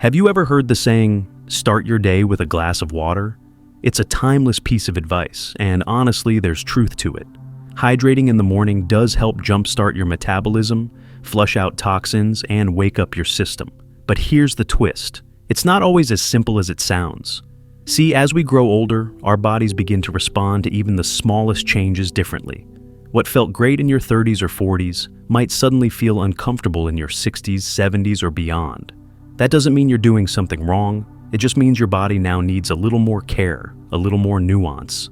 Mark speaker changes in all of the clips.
Speaker 1: Have you ever heard the saying, start your day with a glass of water? It's a timeless piece of advice, and honestly, there's truth to it. Hydrating in the morning does help jumpstart your metabolism, flush out toxins, and wake up your system. But here's the twist. It's not always as simple as it sounds. See, as we grow older, our bodies begin to respond to even the smallest changes differently. What felt great in your 30s or 40s might suddenly feel uncomfortable in your 60s, 70s, or beyond. That doesn't mean you're doing something wrong. It just means your body now needs a little more care, a little more nuance.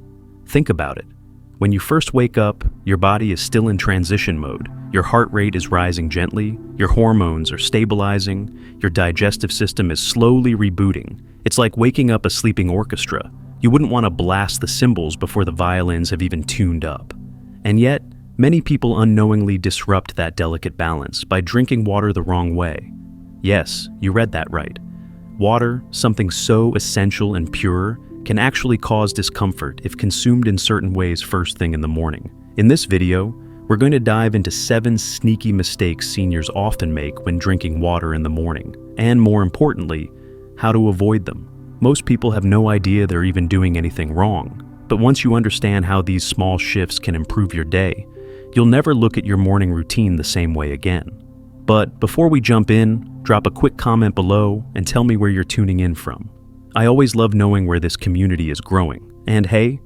Speaker 1: Think about it. When you first wake up, your body is still in transition mode. Your heart rate is rising gently, your hormones are stabilizing, your digestive system is slowly rebooting. It's like waking up a sleeping orchestra. You wouldn't want to blast the cymbals before the violins have even tuned up. And yet, many people unknowingly disrupt that delicate balance by drinking water the wrong way. Yes, you read that right. Water, something so essential and pure, can actually cause discomfort if consumed in certain ways first thing in the morning. In this video, we're going to dive into 7 sneaky mistakes seniors often make when drinking water in the morning, and more importantly, how to avoid them. Most people have no idea they're even doing anything wrong. But once you understand how these small shifts can improve your day, you'll never look at your morning routine the same way again. But before we jump in, drop a quick comment below and tell me where you're tuning in from. I always love knowing where this community is growing. And hey,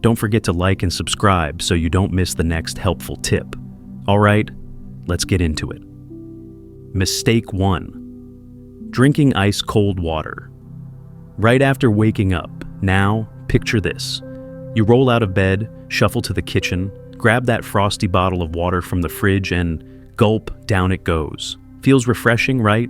Speaker 1: don't forget to like and subscribe so you don't miss the next helpful tip. All right, let's get into it. Mistake 1. Drinking ice-cold water. Right after waking up, now picture this. You roll out of bed, shuffle to the kitchen, grab that frosty bottle of water from the fridge, and gulp, down it goes. Feels refreshing, right?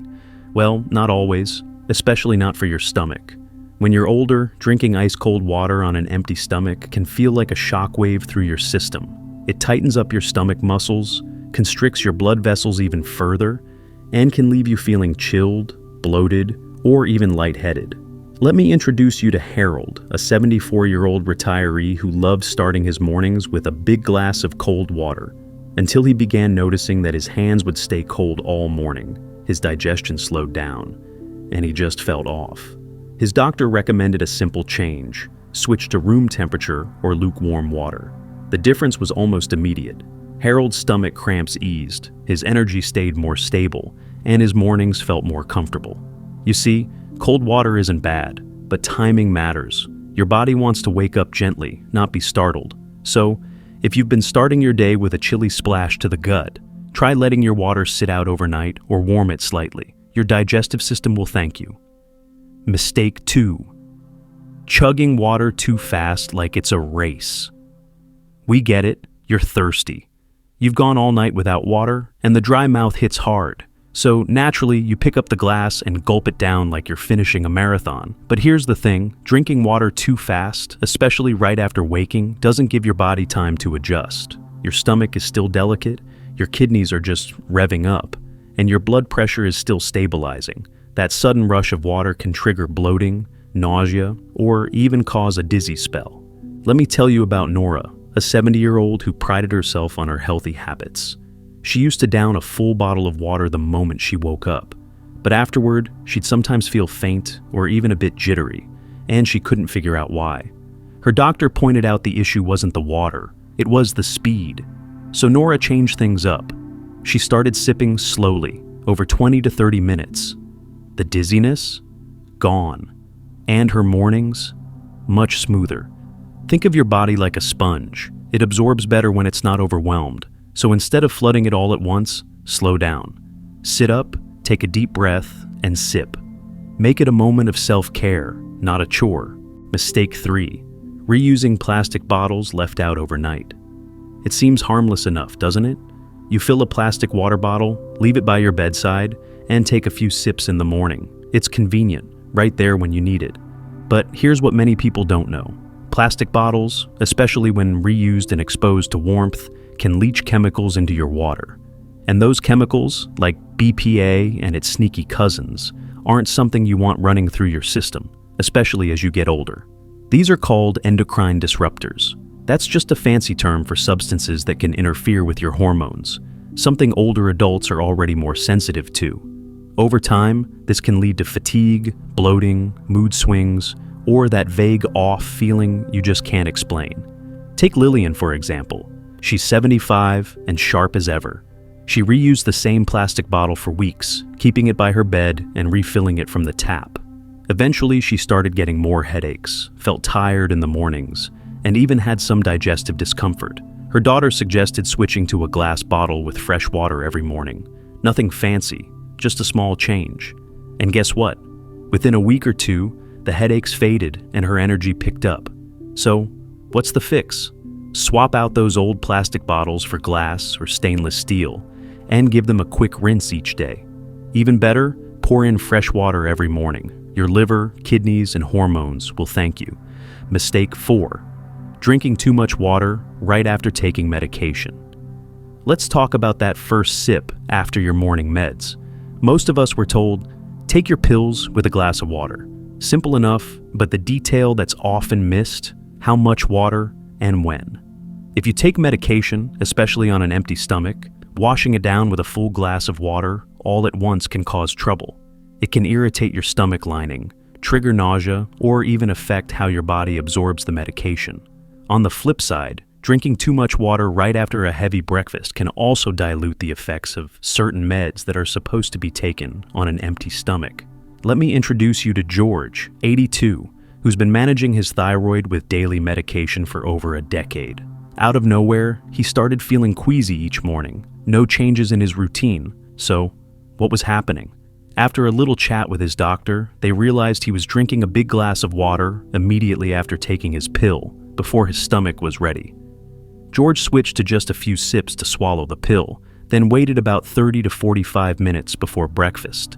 Speaker 1: Well, not always, especially not for your stomach. When you're older, drinking ice-cold water on an empty stomach can feel like a shockwave through your system. It tightens up your stomach muscles, constricts your blood vessels even further, and can leave you feeling chilled, bloated, or even lightheaded. Let me introduce you to Harold, a 74-year-old retiree who loves starting his mornings with a big glass of cold water, until he began noticing that his hands would stay cold all morning. His digestion slowed down, and he just felt off. His doctor recommended a simple change: switch to room temperature or lukewarm water. The difference was almost immediate. Harold's stomach cramps eased, his energy stayed more stable, and his mornings felt more comfortable. You see, cold water isn't bad, but timing matters. Your body wants to wake up gently, not be startled. So, if you've been starting your day with a chilly splash to the gut, try letting your water sit out overnight or warm it slightly. Your digestive system will thank you. Mistake 2. Chugging water too fast like it's a race. We get it, you're thirsty. You've gone all night without water, and the dry mouth hits hard. So naturally, you pick up the glass and gulp it down like you're finishing a marathon. But here's the thing, drinking water too fast, especially right after waking, doesn't give your body time to adjust. Your stomach is still delicate, your kidneys are just revving up, and your blood pressure is still stabilizing. That sudden rush of water can trigger bloating, nausea, or even cause a dizzy spell. Let me tell you about Nora, a 70-year-old who prided herself on her healthy habits. She used to down a full bottle of water the moment she woke up. But afterward, she'd sometimes feel faint or even a bit jittery, and she couldn't figure out why. Her doctor pointed out the issue wasn't the water, it was the speed. So Nora changed things up. She started sipping slowly, over 20 to 30 minutes. The dizziness? Gone. And her mornings? Much smoother. Think of your body like a sponge. It absorbs better when it's not overwhelmed. So instead of flooding it all at once, slow down. Sit up, take a deep breath, and sip. Make it a moment of self-care, not a chore. Mistake 3. Reusing plastic bottles left out overnight. It seems harmless enough, doesn't it? You fill a plastic water bottle, leave it by your bedside, and take a few sips in the morning. It's convenient, right there when you need it. But here's what many people don't know. Plastic bottles, especially when reused and exposed to warmth, can leach chemicals into your water. And those chemicals, like BPA and its sneaky cousins, aren't something you want running through your system, especially as you get older. These are called endocrine disruptors. That's just a fancy term for substances that can interfere with your hormones, something older adults are already more sensitive to. Over time, this can lead to fatigue, bloating, mood swings, or that vague off feeling you just can't explain. Take Lillian, for example. She's 75 and sharp as ever. She reused the same plastic bottle for weeks, keeping it by her bed and refilling it from the tap. Eventually, she started getting more headaches, felt tired in the mornings, and even had some digestive discomfort. Her daughter suggested switching to a glass bottle with fresh water every morning. Nothing fancy, just a small change. And guess what? Within a week or two, the headaches faded and her energy picked up. So, what's the fix? Swap out those old plastic bottles for glass or stainless steel, and give them a quick rinse each day. Even better, pour in fresh water every morning. Your liver, kidneys, and hormones will thank you. Mistake 4. Drinking too much water right after taking medication. Let's talk about that first sip after your morning meds. Most of us were told, take your pills with a glass of water. Simple enough, but the detail that's often missed, how much water and when. If you take medication, especially on an empty stomach, washing it down with a full glass of water all at once can cause trouble. It can irritate your stomach lining, trigger nausea, or even affect how your body absorbs the medication. On the flip side, drinking too much water right after a heavy breakfast can also dilute the effects of certain meds that are supposed to be taken on an empty stomach. Let me introduce you to George, 82, who's been managing his thyroid with daily medication for over a decade. Out of nowhere, he started feeling queasy each morning, no changes in his routine. So, what was happening? After a little chat with his doctor, they realized he was drinking a big glass of water immediately after taking his pill, before his stomach was ready. George switched to just a few sips to swallow the pill, then waited about 30 to 45 minutes before breakfast.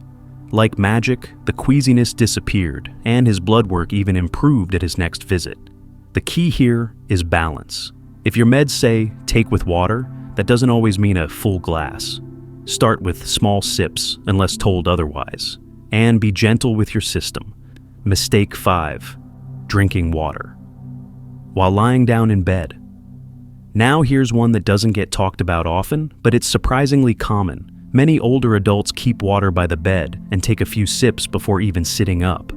Speaker 1: Like magic, the queasiness disappeared, and his blood work even improved at his next visit. The key here is balance. If your meds say, take with water, that doesn't always mean a full glass. Start with small sips unless told otherwise, and be gentle with your system. Mistake 5, drinking water while lying down in bed. Now here's one that doesn't get talked about often, but it's surprisingly common. Many older adults keep water by the bed and take a few sips before even sitting up.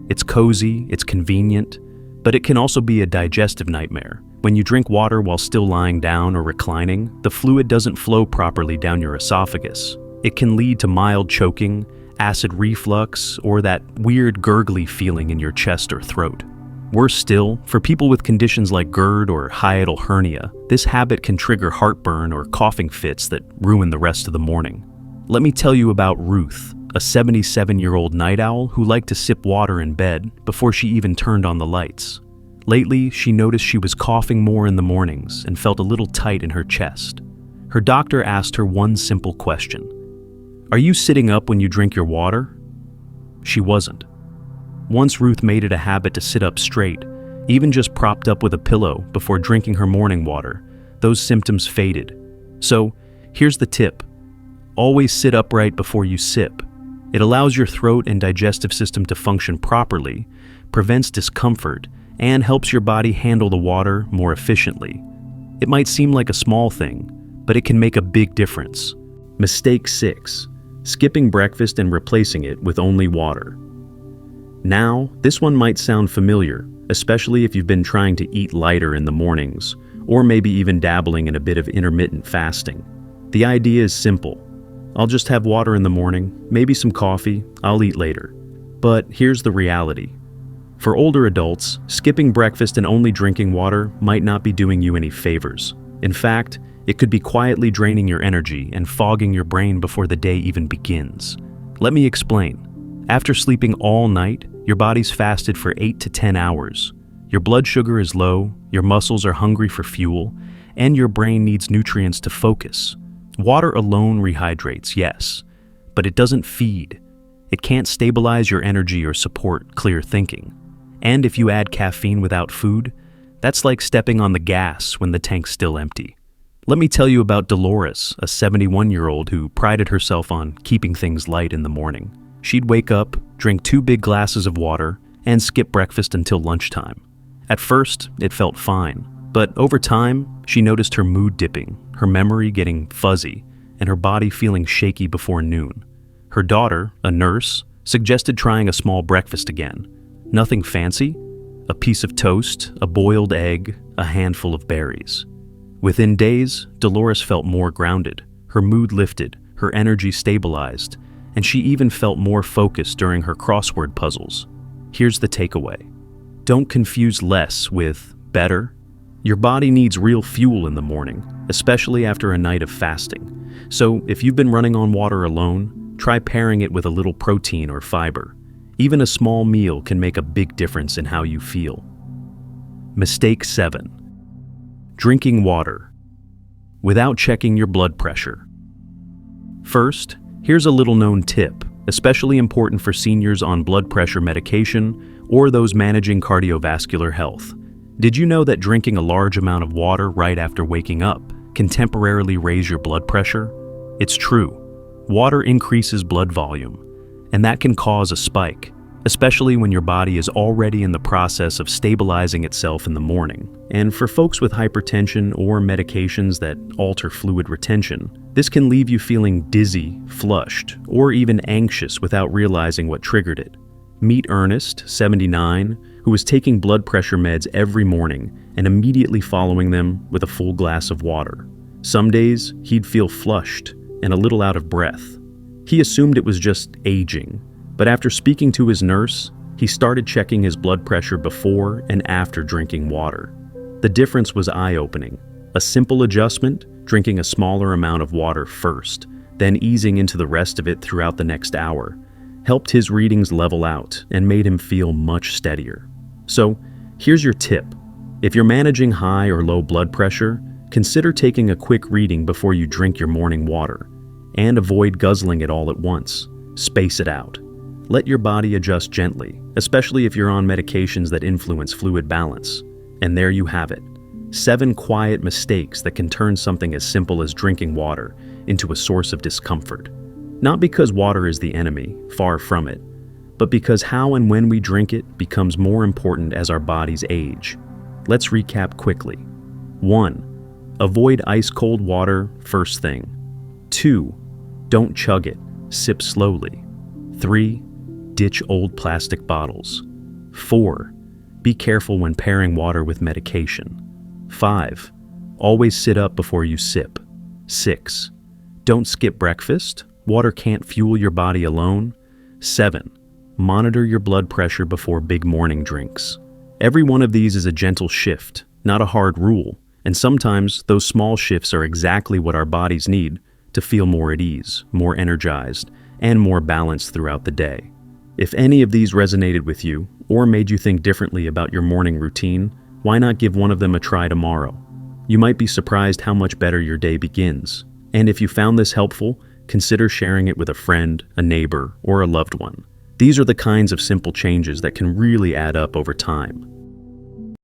Speaker 1: It's cozy, it's convenient, but it can also be a digestive nightmare. When you drink water while still lying down or reclining, the fluid doesn't flow properly down your esophagus. It can lead to mild choking, acid reflux, or that weird gurgly feeling in your chest or throat. Worse still, for people with conditions like GERD or hiatal hernia, this habit can trigger heartburn or coughing fits that ruin the rest of the morning. Let me tell you about Ruth, a 77-year-old night owl who liked to sip water in bed before she even turned on the lights. Lately, she noticed she was coughing more in the mornings and felt a little tight in her chest. Her doctor asked her one simple question: "Are you sitting up when you drink your water?" She wasn't. Once Ruth made it a habit to sit up straight, even just propped up with a pillow before drinking her morning water, those symptoms faded. So, here's the tip. Always sit upright before you sip. It allows your throat and digestive system to function properly, prevents discomfort, and helps your body handle the water more efficiently. It might seem like a small thing, but it can make a big difference. Mistake 6, skipping breakfast and replacing it with only water. Now, this one might sound familiar, especially if you've been trying to eat lighter in the mornings, or maybe even dabbling in a bit of intermittent fasting. The idea is simple. I'll just have water in the morning, maybe some coffee, I'll eat later. But here's the reality. For older adults, skipping breakfast and only drinking water might not be doing you any favors. In fact, it could be quietly draining your energy and fogging your brain before the day even begins. Let me explain. After sleeping all night, your body's fasted for 8 to 10 hours. Your blood sugar is low, your muscles are hungry for fuel, and your brain needs nutrients to focus. Water alone rehydrates, yes, but it doesn't feed. It can't stabilize your energy or support clear thinking. And if you add caffeine without food, that's like stepping on the gas when the tank's still empty. Let me tell you about Dolores, a 71-year-old who prided herself on keeping things light in the morning. She'd wake up, drink 2 big glasses of water, and skip breakfast until lunchtime. At first, it felt fine, but over time, she noticed her mood dipping, her memory getting fuzzy, and her body feeling shaky before noon. Her daughter, a nurse, suggested trying a small breakfast again. Nothing fancy, a piece of toast, a boiled egg, a handful of berries. Within days, Dolores felt more grounded. Her mood lifted, her energy stabilized, and she even felt more focused during her crossword puzzles. Here's the takeaway. Don't confuse less with better. Your body needs real fuel in the morning, especially after a night of fasting. So if you've been running on water alone, try pairing it with a little protein or fiber. Even a small meal can make a big difference in how you feel. Mistake 7. Drinking water without checking your blood pressure. First, here's a little-known tip, especially important for seniors on blood pressure medication or those managing cardiovascular health. Did you know that drinking a large amount of water right after waking up can temporarily raise your blood pressure? It's true. Water increases blood volume, and that can cause a spike, especially when your body is already in the process of stabilizing itself in the morning. And for folks with hypertension or medications that alter fluid retention, this can leave you feeling dizzy, flushed, or even anxious without realizing what triggered it. Meet Ernest, 79, who was taking blood pressure meds every morning and immediately following them with a full glass of water. Some days, he'd feel flushed and a little out of breath. He assumed it was just aging, but after speaking to his nurse, he started checking his blood pressure before and after drinking water. The difference was eye-opening. A simple adjustment, drinking a smaller amount of water first, then easing into the rest of it throughout the next hour, helped his readings level out and made him feel much steadier. So, here's your tip. If you're managing high or low blood pressure, consider taking a quick reading before you drink your morning water, and avoid guzzling it all at once. Space it out. Let your body adjust gently, especially if you're on medications that influence fluid balance. And there you have it. 7 quiet mistakes that can turn something as simple as drinking water into a source of discomfort. Not because water is the enemy, far from it, but because how and when we drink it becomes more important as our bodies age. Let's recap quickly. 1. Avoid ice-cold water first thing. 2. Don't chug it, sip slowly. 3. Ditch old plastic bottles. 4. Be careful when pairing water with medication. 5. Always sit up before you sip. 6. Don't skip breakfast. Water can't fuel your body alone. 7. Monitor your blood pressure before big morning drinks. Every one of these is a gentle shift, not a hard rule, and sometimes those small shifts are exactly what our bodies need to feel more at ease, more energized, and more balanced throughout the day. If any of these resonated with you or made you think differently about your morning routine, why not give one of them a try tomorrow? You might be surprised how much better your day begins. And if you found this helpful, consider sharing it with a friend, a neighbor, or a loved one. These are the kinds of simple changes that can really add up over time.